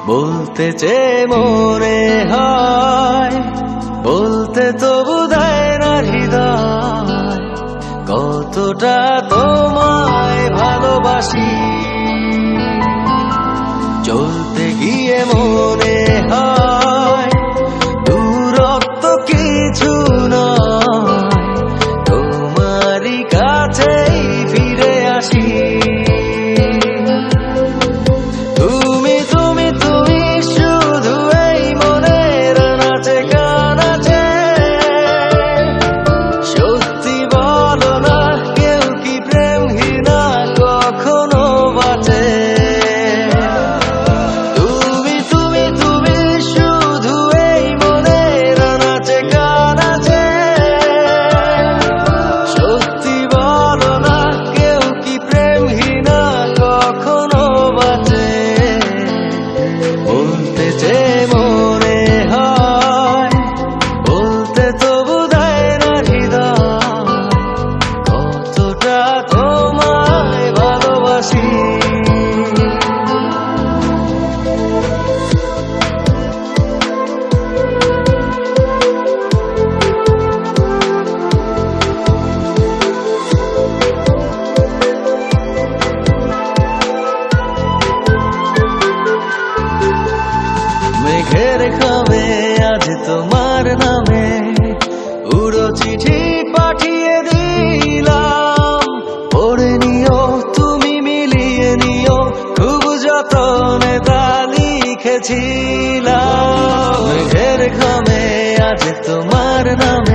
বলতে চেয়ে মনে হয়, বলতে তবু দেয় না হৃদয়, কতটা তোমায় ভালোবাসি। চলতে গিয়ে মনে হয় দূরত্ব কিছু নয়, তোমারই কাছেই ফিরে আসি। মেঘের খামে আজ তোমার নামে উড়ো চিঠি পাঠিয়ে দিলাম, পড়ে নিও তুমি মিলিয়ে নিও, খুব যতনে তা লিখেছিলাম। মেঘের খামে আজ তোমার নামে